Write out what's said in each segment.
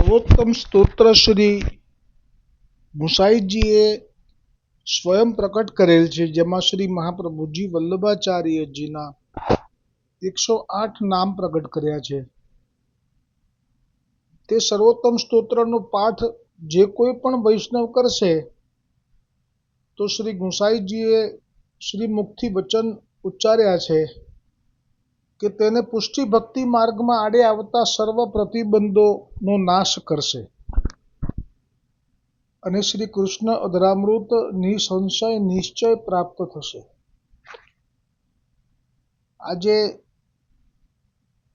સર્વોત્તમ સ્તોત્ર શ્રી ગુસાઈજીએ સ્વયં પ્રકટ કરેલ છે, જેમાં શ્રી મહાપ્રભુજી વલ્લભાચાર્યજીના 108 નામ પ્રગટ કર્યા છે. તે સર્વોત્તમ સ્તોત્રનો પાઠ જે કોઈ પણ વૈષ્ણવ કરશે તો શ્રી ગુસાઈજીએ શ્રી મુખથી વચન ઉચ્ચાર્યા છે કે તેને પુષ્ટિ ભક્તિ માર્ગમાં આડે આવતા સર્વ પ્રતિબંધોનો નાશ કરશે અને શ્રી કૃષ્ણ અધરામૃત નિસંશય નિશ્ચય પ્રાપ્ત થશે. આજે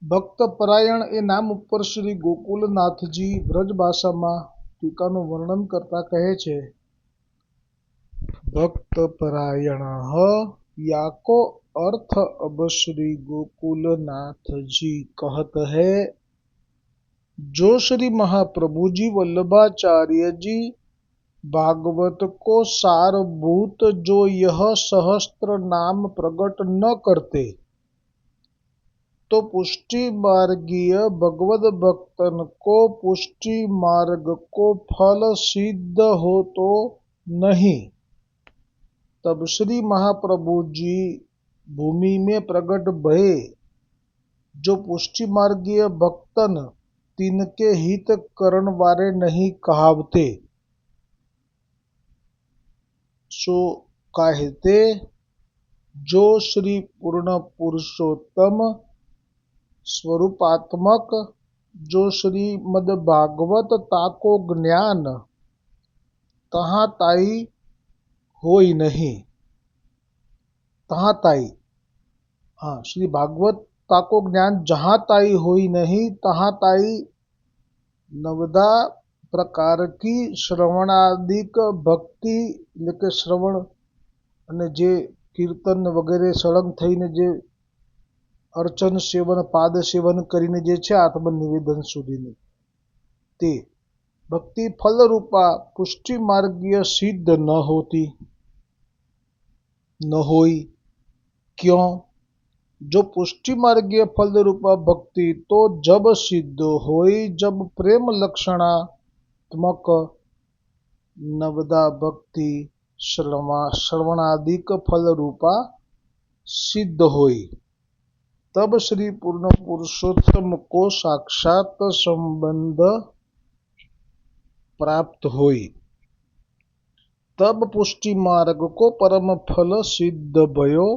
ભક્ત પરાયણ એ નામ ઉપર શ્રી ગોકુલનાથજી વ્રજ ભાષામાં ટીકાનું વર્ણન કરતા કહે છે, ભક્ત પરાયણ યાકો अर्थ अब श्री गोकुलनाथ जी कहत है, जो श्री महाप्रभु जी वल्लभाचार्य जी भागवत को सारभूत जो यह सहस्त्र नाम प्रकट न करते तो पुष्टि मार्गीय भगवद भक्तन को पुष्टि मार्ग को फल सिद्ध हो तो नहीं. तब श्री महाप्रभु जी भूमि में प्रकट भये, जो पुष्टि मार्गीय भक्तन तिनके हित करण वारे नहीं कहावते. सो कहते जो श्री पूर्ण पुरुषोत्तम स्वरूपात्मक जो श्रीमद भागवत ताको ज्ञान तहाँ ताई होई नहीं. तहाँ ताई श्री भागवत ताको ज्ञान जहाँ ताई होई नहीं, तहाँ ताई नवदा प्रकार की श्रवणादिक भक्ति એટલે કે શ્રવણ અને જે કીર્તન વગેરે સળંગ થઈને જે અર્ચન સેવન પાદ સેવન કરીને જે છે આત્મનિવેદન સુધીની તે ભક્તિ ફલરૂપા પુષ્ટિ માર્ગીય સિદ્ધ ન હોતી न होई. क्यों? जो पुष्टि मार्गीय फल रूपा भक्ति तो जब सिद्ध होई जब प्रेम लक्षणात्मक नवदा भक्ति श्रवणादिक फल रूपा सिद्ध होई, तब श्री पूर्ण पुरुषोत्तम को साक्षात संबंध प्राप्त होई. तब पुष्टि मार्ग को परम फल सिद्ध भयो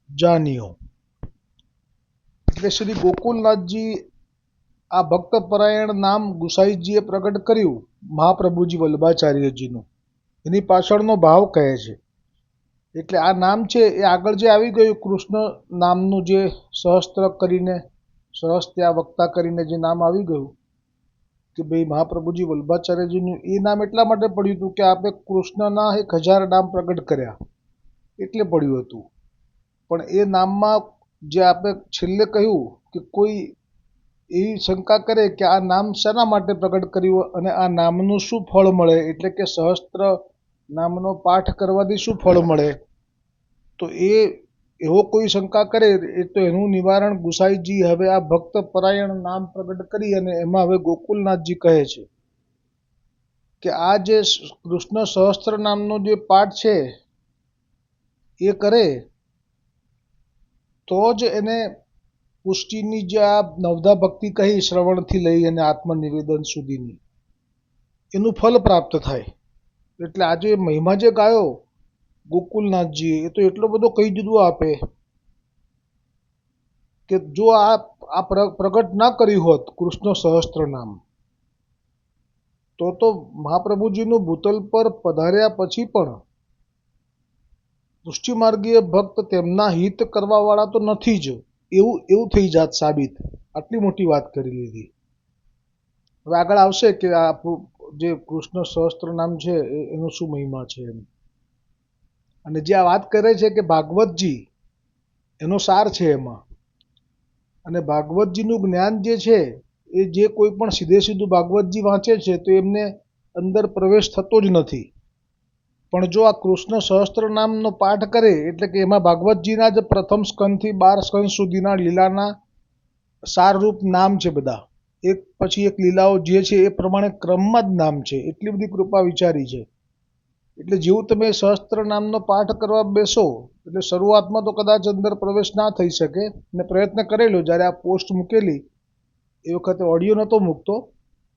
जानियो. એટલે શ્રી ગોકુલનાથજી આ ભક્ત પરાયણ નામ ગુસાઈજીએ પ્રગટ કર્યું મહાપ્રભુજી વલ્લભાચાર્યજીનું, એની પાછળનો ભાવ કહે છે. એટલે આ નામ છે એ આગળ જે આવી ગયું કૃષ્ણ નામનું જે સહસ્ત્ર કરીને સહસ્ત્યા વક્તા કરીને જે નામ આવી ગયું કે ભાઈ મહાપ્રભુજી વલ્લભાચાર્યજીનું એ નામ એટલા માટે પડ્યું હતું કે આપણે કૃષ્ણના 1000 નામ પ્રગટ કર્યા એટલે પડ્યું હતું. પણ એ નામમાં જે આપણે છેલ્લે કહ્યું કે કોઈ એવી શંકા કરે કે આ નામ શાના માટે પ્રગટ કર્યું અને આ નામનું શું ફળ મળે, એટલે કે સહસ્ત્ર નામનો પાઠ કરવાથી શું ફળ મળે, તો એવો કોઈ શંકા કરે એ તો એનું નિવારણ ગુસાઈજી હવે આ ભક્ત પરાયણ નામ પ્રગટ કરી અને એમાં હવે ગોકુલનાથજી કહે છે કે આ જે કૃષ્ણ સહસ્ત્ર નામનો જે પાઠ છે એ કરે તો જ એને પુષ્ટિની જે આ નવધા ભક્તિ કહી શ્રવણથી લઈ અને આત્મનિવેદન સુધીની એનું ફલ પ્રાપ્ત થાય. એટલે આજે મહિમા જે ગાયો ગોકુલનાથજી એ તો એટલો બધો કહી દીધું આપે કે જો આ પ્રગટ ના કર્યું હોત કૃષ્ણ સહસ્ત્ર નામ તો મહાપ્રભુજીનું ભૂતલ પર પધાર્યા પછી પણ પુષ્ટિ માર્ગીય ભક્ત તેમના હિત કરવા વાળા તો નથી જ, એવું થઈ જાત સાબિત. આટલી મોટી વાત કરી લીધી. હવે આગળ આવશે કે આ જે કૃષ્ણ સહસ્ત્ર નામ છે એનો શું મહિમા છે એમ. અને જે આ વાત કરે છે કે ભાગવતજી એનો સાર છે એમાં, અને ભાગવતજીનું જ્ઞાન જે છે એ જે કોઈ પણ સીધું ભાગવતજી વાંચે છે તો એમને અંદર પ્રવેશ થતો જ નથી. પણ જો આ કૃષ્ણ સહસ્ત્ર નામનો પાઠ કરે એટલે કે એમાં ભાગવતજીના જ પ્રથમ સ્કંદથી 12 સ્કંદ સુધીના લીલાના સારરૂપ નામ છે બધા, એક પછી એક લીલાઓ જે છે એ પ્રમાણે ક્રમમાં જ નામ છે. એટલી બધી કૃપા વિચારી છે. એટલે જેવું તમે સહસ્ત્ર નામનો પાઠ કરવા બેસો એટલે શરૂઆતમાં તો કદાચ અંદર પ્રવેશ ના થઈ શકે. ને પ્રયત્ન કરેલો જ્યારે આ પોસ્ટ મૂકેલી એ વખતે ઓડિયો નહોતો મૂકતો,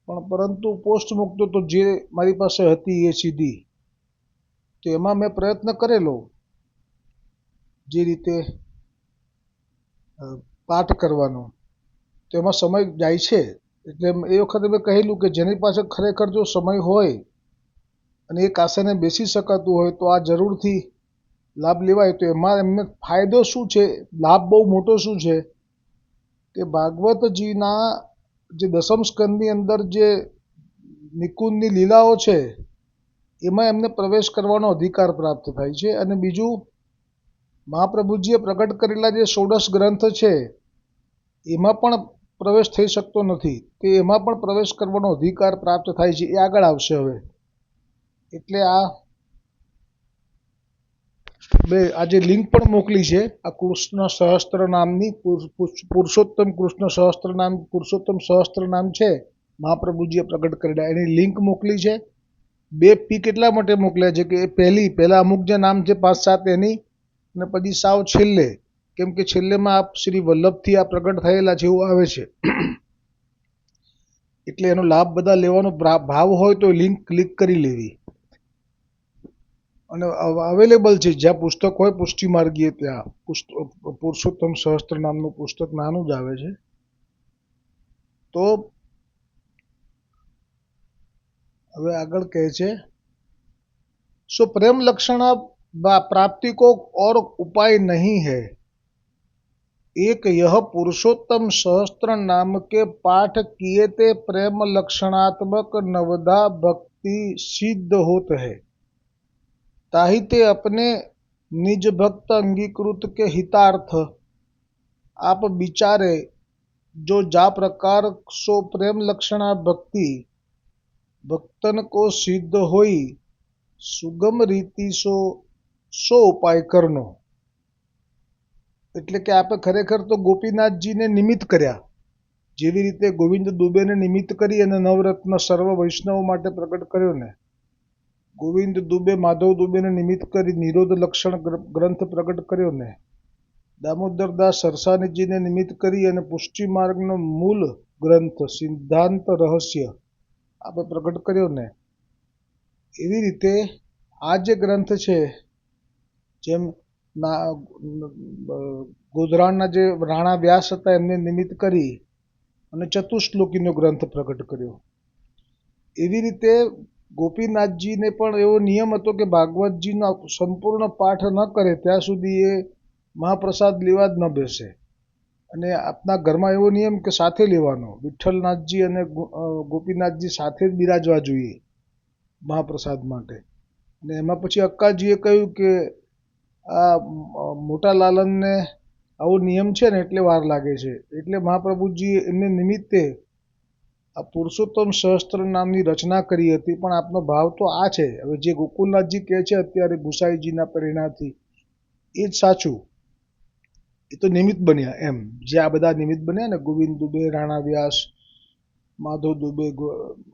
પણ પરંતુ પોસ્ટ મૂકતો તો જે મારી પાસે હતી એ સીધી, તો એમાં મેં પ્રયત્ન કરેલો જે રીતે પાઠ કરવાનો, તો એમાં સમય જાય છે. એટલે એ વખતે મેં કહેલું કે જેની પાસે ખરેખર જો સમય હોય અને એક આસને બેસી શકાતું હોય તો આ જરૂરથી લાભ લેવાય. તો એમાં એમને ફાયદો શું છે, લાભ બહુ મોટો શું છે કે ભાગવતજીના જે દસમ સ્કંદની અંદર જે નિકુંજની લીલાઓ છે એમાં એમને પ્રવેશ કરવાનો અધિકાર પ્રાપ્ત થાય છે. અને બીજું, મહાપ્રભુજીએ પ્રગટ કરેલા જે 16 ગ્રંથ છે એમાં પણ પ્રવેશ થઈ શકતો નથી, તે એમાં પણ પ્રવેશ કરવાનો અધિકાર પ્રાપ્ત થાય છે. એ આગળ આવશે હવે. એટલે આ જે લિંક પણ મોકલી છે આ કૃષ્ણ સહસ્ત્ર નામની, પુરુષોત્તમ કૃષ્ણ સહસ્ત્ર નામ, પુરુષોત્તમ સહસ્ત્ર નામ છે મહાપ્રભુજીએ પ્રગટ કરેલા, એની લિંક મોકલી છે. 2 પીક એટલા માટે મોકલ્યા છે કે પહેલા અમુક જે નામ છે 5-7 એની, અને પછી સાવ છેલ્લે, કેમ કે છેલ્લેમાં આપ શ્રી વલ્લભથી આ પ્રગટ થયેલા છે એવું આવે છે. એટલે એનો લાભ બધા લેવાનો ભાવ હોય તો લિંક ક્લિક કરી લેવી. અને અવેલેબલ છે જ્યાં પુસ્તક હોય પુષ્ટિ માર્ગીય ત્યાં પુરુષોત્તમ સહસ્ત્ર નામનું પુસ્તક નાનું જ આવે છે. તો હવે આગળ કહે છે, सो प्रेम लक्षण प्राप्ति को और उपाय नहीं है, एक यह पुरुषोत्तम सहस्त्र नाम के पाठ किए ते प्रेम लक्षणात्मक नवदा भक्ति सिद्ध होत है, ताहिते अपने निज भक्त अंगीकृत के हितार्थ आप विचारे जो जा प्रकार सो प्रेम लक्षणा भक्ति भक्तन को सिद्ध होई સુગમ રીતિ સો ઉપાય કરનો. એટલે કે આપણે ખરેખર તો ગોપીનાથજીને નિમિત્ત કર્યા, જેવી રીતે ગોવિંદ દુબેને નિમિત્ત કરી અને નવરત્ન સર્વ વૈષ્ણવ માટે પ્રગટ કર્યો ને, ગોવિંદ દુબે માધવ દુબેને નિમિત્ત કરી નિરોધ લક્ષણ ગ્રંથ પ્રગટ કર્યો ને, દામોદરદાસ સરસાનીજીને નિમિત્ત કરી અને પુષ્ટિ માર્ગનો મૂળ ગ્રંથ સિદ્ધાંત રહસ્ય આપણે પ્રગટ કર્યો ને, એવી રીતે આ જે ગ્રંથ છે, જેમ ગોધરાના જે રાણા વ્યાસ હતા એમને નિમિત્ત કરી અને ચતુશ્લોકીનો ગ્રંથ પ્રગટ કર્યો, એવી રીતે ગોપીનાથજીને પણ એવો નિયમ હતો કે ભાગવતજીનો સંપૂર્ણ પાઠ ન કરે ત્યાં સુધી એ મહાપ્રસાદ લેવા જ ન બેસે. અને આપના ઘરમાં એવો નિયમ કે સાથે લેવાનો, વિઠ્ઠલનાથજી અને ગોપીનાથજી સાથે જ બિરાજવા જોઈએ મહાપ્રસાદ માટે. અને એમાં પછી અક્કાજીએ કહ્યું કે આ મોટા લાલનને આવો નિયમ છે ને એટલે વાર લાગે છે, એટલે મહાપ્રભુજીએ એમને નિમિત્તે આ પુરુષોત્તમ સહસ્ત્ર નામની રચના કરી હતી. પણ આપનો ભાવ તો આ છે, હવે જે ગોકુલનાથજી કહે છે અત્યારે ગુસાઈજીના પ્રેરણાથી એ જ સાચું, એ તો નિમિત્ત બન્યા એમ. જે આ બધા નિમિત્ત બન્યા ને ગોવિંદ દુબે, રાણા વ્યાસ, માધવ દુબે,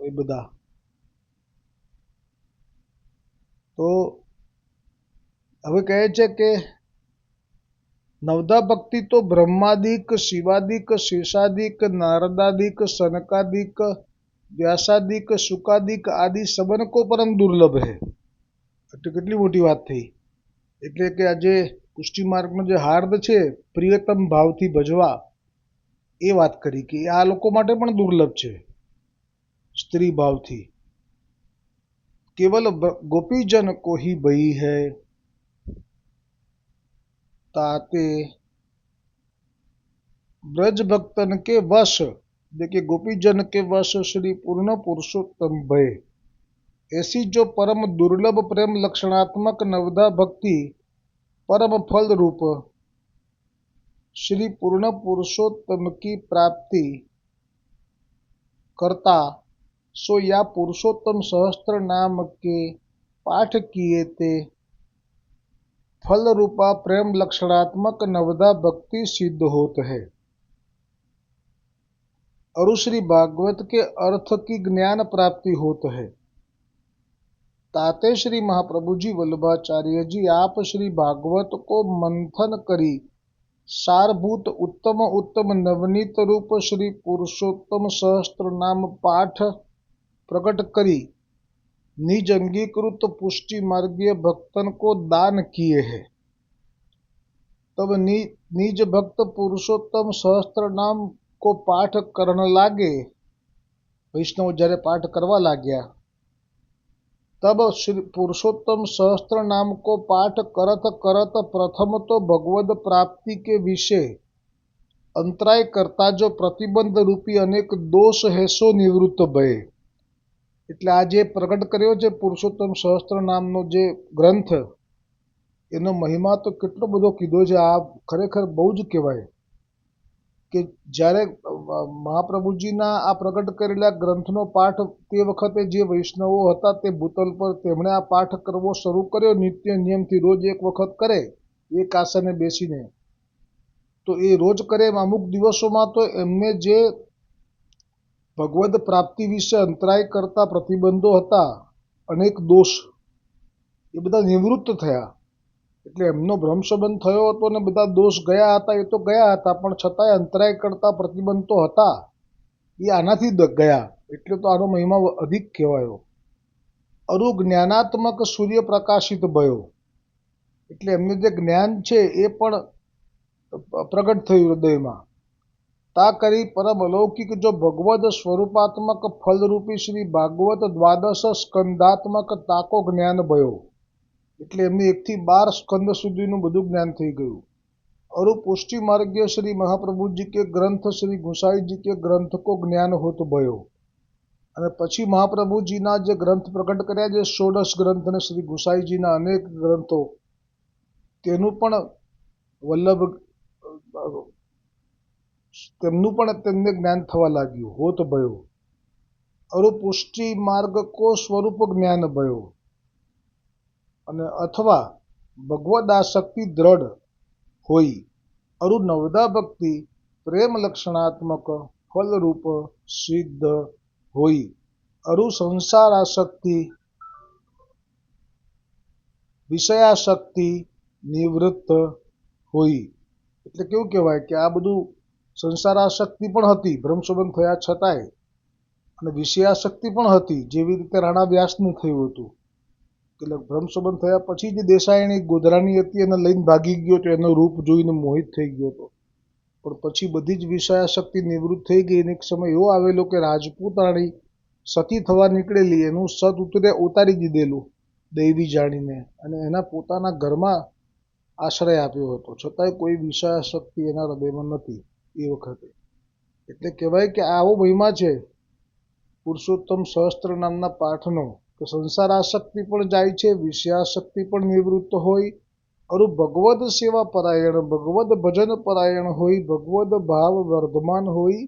એ બધા, તો હવે કહે છે કે નવદા ભક્તિ તો બ્રહ્માદિક, શિવાદિક, શેષાદિક, નારદાદિક, સનકાદિક, વ્યાસાદિક, સુકાદિક આદિ સબન કો પરમ દુર્લભ હૈ. એટલે કેટલી મોટી વાત થઈ. એટલે કે આજે પુષ્ટિ માર્ગનો જે હાર્દ છે પ્રિયતમ ભાવથી ભજવા, એ વાત કરી કે આ લોકો માટે પણ દુર્લભ છે સ્ત્રી ભાવથી. केवल गोपीजन को ही भई है, ताते ब्रज भक्तन के वश, देखिए गोपीजन के वश श्री पूर्ण पुरुषोत्तम भय. ऐसी जो परम दुर्लभ प्रेम लक्षणात्मक नवदा भक्ति परम फल रूप श्री पूर्ण पुरुषोत्तम की प्राप्ति करता, सो या पुरुषोत्तम सहस्त्र नाम के पाठ किए ते फल रूपा प्रेम लक्षणात्मक नवदा भक्ति सिद्ध होत है. और श्री भागवत के अर्थ की ज्ञान प्राप्ति होत है। ताते श्री महाप्रभु जी वल्लभाचार्य जी आप श्री भागवत को मंथन करी सारभूत उत्तम उत्तम नवनीत रूप श्री पुरुषोत्तम सहस्त्र नाम पाठ प्रकट करी निज अंगीकृत पुष्टि मार्गीय भक्तन को दान किए हैं। तब निज भक्त पुरुषोत्तम सहस्त्र नाम को पाठ करने लागे, वैष्णव जયારે पाठ करवा लाग्या तब श्री पुरुषोत्तम सहस्त्र नाम को पाठ करत करत प्रथम तो भगवद प्राप्ति के विषय अंतराय करता जो प्रतिबंध रूपी अनेक दोष है सो निवृत्त भये। એટલે આ જે પ્રગટ કર્યો છે પુરુષોત્તમ સહસ્ત્ર નામનો જે ગ્રંથ, એનો મહિમા તો કેટલો બધો કીધો છે। આ ખરેખર બહુ જ કહેવાય કે જ્યારે મહાપ્રભુજીના આ પ્રગટ કરેલા ગ્રંથનો પાઠ તે વખતે જે વૈષ્ણવો હતા તે ભૂતલ પર તેમણે આ પાઠ કરવો શરૂ કર્યો નિત્ય નિયમથી, રોજ એક વખત કરે એક આસને બેસીને, તો એ રોજ કરે એમ અમુક દિવસોમાં તો એમને જે ભગવદ પ્રાપ્તિ વિશે અંતરાય કરતા પ્રતિબંધો હતા, અનેક દોષ, એ બધા નિવૃત્ત થયા। એટલે એમનો ભ્રમસંબંધ થયો હતો ને બધા દોષ ગયા હતા એ તો ગયા હતા, પણ છતાંય અંતરાય કરતા પ્રતિબંધ તો હતા, એ આનાથી ગયા, એટલે તો આનો મહિમા અધિક કહેવાયો। અરુ જ્ઞાનાત્મક સૂર્ય પ્રકાશિત ભયો, એટલે એમને જે જ્ઞાન છે એ પણ પ્રગટ થયું હૃદયમાં। તા કરી પરમ અલૌકિક જો ભગવદ સ્વરૂપાત્મક ફલરૂપી શ્રી ભાગવત દ્વાદશ સ્કંદાત્મક તાકો જ્ઞાન ભયો, એટલે એમને 1 થી 12 સ્કંદ સુધીનું બધું જ્ઞાન થઈ ગયું। और पुष्टि मार्गीय श्री महाप्रभु जी के ग्रंथ श्री गुसाई जी के ग्रंथ को ज्ञान होत भयो। અને પછી મહાપ્રભુજીના જે ગ્રંથ પ્રગટ કર્યા જે 16 ગ્રંથ અને શ્રી ગુસાઈજીના અનેક ગ્રંથો, તેનું પણ વલ્લભ તેમનું પણ તેમને જ્ઞાન થવા લાગ્યું, હોત ભયો। અરુ પુષ્ટિ માર્ગ કો સ્વરૂપ જ્ઞાન ભયો, અને અથવા ભગવદ આસક્તિ દ્રઢ હોઈ। અરુ નવદા ભક્તિ પ્રેમ લક્ષણાત્મક ફલરૂપ સિદ્ધ હોઈ। અરુ સંસાર આસક્તિ વિષયાશક્તિ નિવૃત્ત હોઈ। એટલે કેવું કહેવાય કે આ બધું સંસારાશક્તિ પણ હતી ભ્રમસંબંધ થયા છતાંય, અને વિષયાશક્તિ પણ હતી, જેવી રીતે રાણા વ્યાસનું થયું હતું કે ભ્રમસંબંધ થયા પછી જે દેસાયણી ગોધરાની હતી એને લઈને ભાગી ગયો તો એનું રૂપ જોઈને મોહિત થઈ ગયો હતો, પણ પછી બધી જ વિષયાશક્તિ નિવૃત્ત થઈ ગઈ। અને એક સમય એવો આવેલો કે રાજપૂતાણી સતી થવા નીકળેલી, એનું સત ઉતારી દીધેલું દૈવી જાણીને, અને એના પોતાના ઘરમાં આશ્રય આપ્યો હતો, છતાંય કોઈ વિષયાશક્તિ એના હૃદયમાં નથી એ વખતે। એટલે કહેવાય કે આવો મહિમા છે પુરુષોત્તમ સહસ્ત્ર નામના પાઠનો કે સંસાર આસક્તિ પણ જાય છે, વિષયાશક્તિ પણ નિવૃત્ત હોય, અરુ ભગવદ સેવા પરાયણ ભગવદ ભજન પરાયણ હોય, ભગવદ ભાવ વર્ધમાન હોય,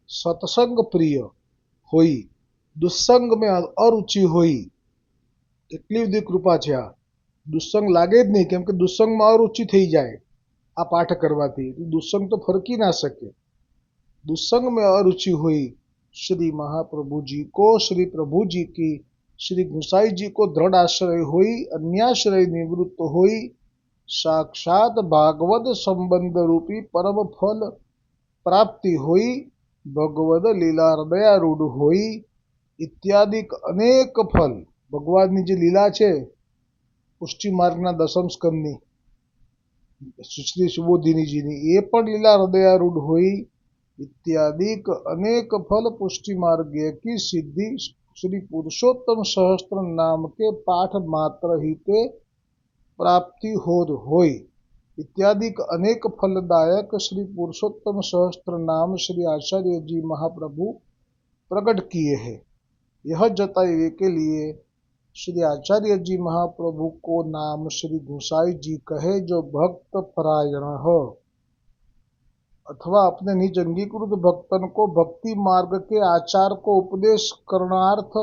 સત્સંગ પ્રિય હોય, દુસ્સંગ મેં અરુચિ હોય। એટલી બધી કૃપા છે આ, દુસ્સંગ લાગે જ નહીં, કેમ કે દુસ્સંગમાં અરુચિ થઈ જાય આ પાઠ કરવાથી, દુસ્સંગ તો ફરકી ના શકે। दुस्संग में अरुचि हुई श्री महाप्रभु जी को, श्री प्रभु जी की श्री गुसाई जी को दृढ़ आश्रय हुई, अन्याश्रय निवृत्त हुई, साक्षात भागवत संबंध रूपी परम फल प्राप्ति हुई, भगवद लीला हृदयारूढ़ हुई इत्यादि अनेक फल। भगवाननी जे लीला छे पुष्टि मार्गना 10म स्कंदनी श्री सुबोधिनी जीनी ए पण लीला हृदयारूढ़ हुई इत्यादि अनेक फल पुष्टि मार्गीय की सिद्धि श्री पुरुषोत्तम सहस्त्र नाम के पाठ मात्र ही ते प्राप्ति होई इत्यादि अनेक फलदायक श्री पुरुषोत्तम सहस्त्र नाम श्री आचार्य जी महाप्रभु प्रकट किए हैं। यह जताए के लिए श्री आचार्य जी महाप्रभु को नाम श्री गुसाई जी कहे जो भक्त परायण हो, अथवा अपने निज अंगीकृत भक्तन को भक्ति मार्ग के आचार को उपदेश करणार्थ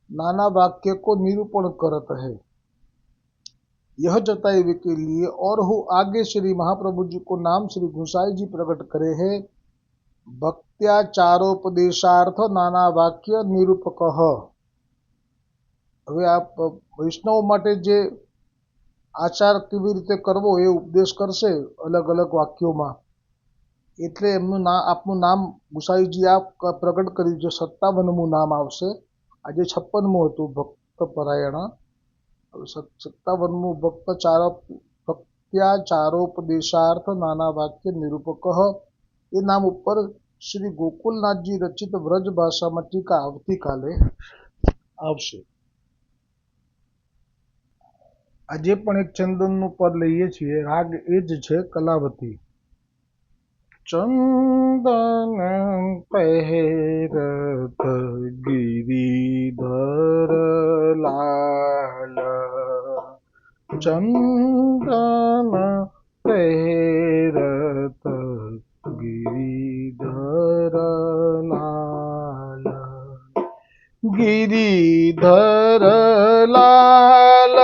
नाना वाक्य को निरूपण करत है। यह जताए के लिए और आगे श्री महाप्रभु जी को नाम श्री गुसाई जी प्रकट करे है। ભક્ત્યાચારોપદેશાર્થ નાના વાક્ય નિરૂપક. હવે આ વૈષ્ણવ માટે જે આચાર કેવી રીતે કરવો એ ઉપદેશ કરશે અલગ અલગ વાક્યોમાં. એટલે આપનું નામ ગુસાઈજી આ પ્રગટ કર્યું છે. 57મું નામ આવશે. આજે 56મું હતું ભક્તપરાયણ. 57મું ભક્ત્યાચારોપદેશાર્થ નાના વાક્ય નિરૂપક. એ નામ ઉપર શ્રી ગોકુલનાથજી રચિત વ્રજ ભાષામાં ટીકા આવતીકાલે આવશે. આજે પણ એક ચંદનનું પદ લઈએ છીએ. રાગ એ જ છે કલાવતી. ચંદન પહેરત ગિરિધર લાલ, ચંદન પહેરત ગિરિધર લાલ, ગિરિધર લાલ,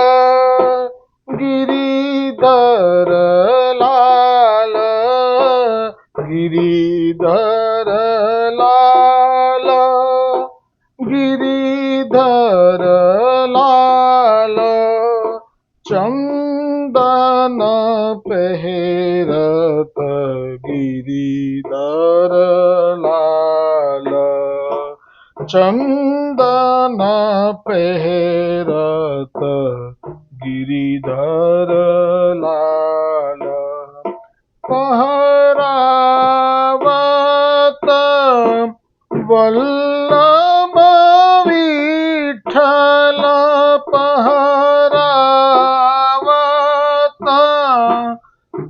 ગિરિધર લાલ, ગિરિધર લાલ, ગિરિધર લાલ, ચંદન પહેરત ગિરિધર લાલ, ચંદન પહેરત ગિરિધર લાલ, પહરાવત વલ્લભ વિઠ્ઠલ, પહરાવત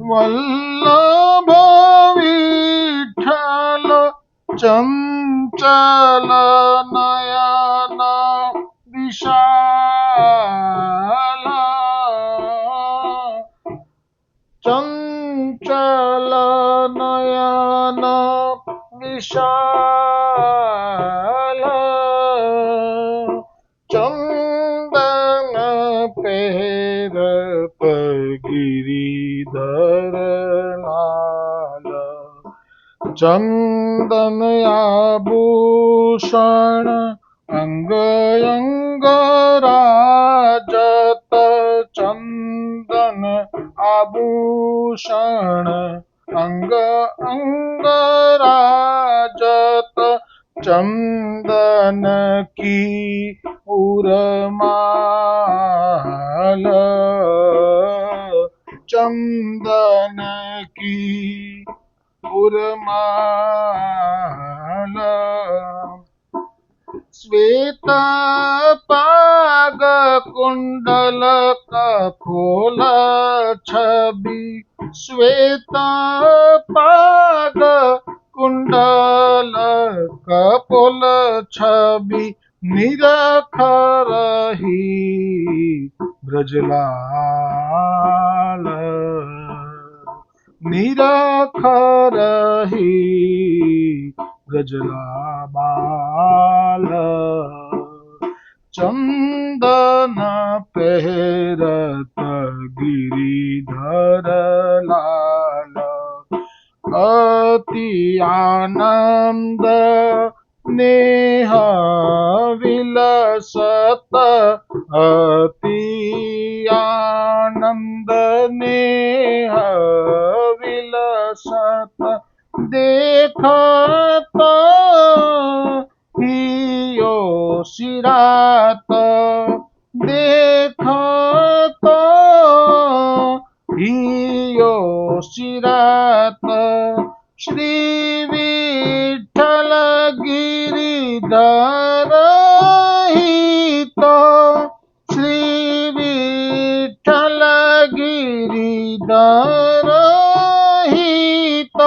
વલ્લભ વિઠ્ઠલ, ચંચલ નયન વિશાલ, ચંચલ નયન વિશાલ, ચંદન પહેરત ગિરિધર લાલ, ચંદન આભૂષણ અંગ અંગ રાજત, ચંદન આભૂષણ અંગ અંગ રાજત, ચંદન કી ઉરમાલ, ચંદન કી ઉરમાલ, શ્વેત પાગ કુંડલ કપોલ છબી, શ્વેત પાગ કુંડલ કપોલ છબી, નિરખ રહી બ્રજલાલ, નિરખ રહી બ્રજલાબાલ, ચંદન પહેરત ગિરિધર લાલ, અતિ આનંદ નેહ વિલસત, અતિ આનંદ નેહ વિલસત, દેખત હિયો શિરાત, દેખત હિયો શિરાત, શ્રી વિઠ્ઠલ ગિરિધર હિત, શ્રી વિઠ્ઠલ ગિરિધર હિત,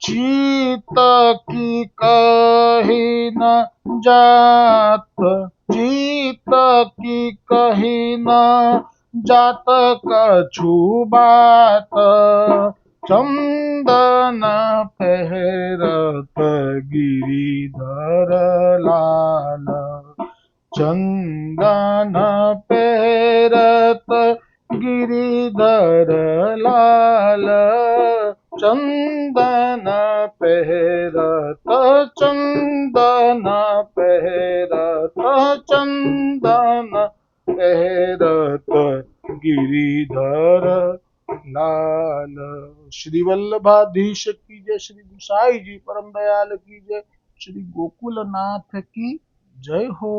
ચિત્ત કી કહી ન જાત, ચિત્ત કી કહી ન જાત કछु બાત, ચંદન પહેરત ગિરિધર લાલ, ચંદન પહેરત ગિરિધર લાલ, ચંદન પહેરત પહેરત ચંદન પહેરત ચંદન પહેરત ગિરિધર લાલ. શ્રી વલ્લભાધીશ કી જય, શ્રી ગુસાઈજી પરમ દયાલ કી જય, શ્રી ગોકુલનાથ કી જય હો.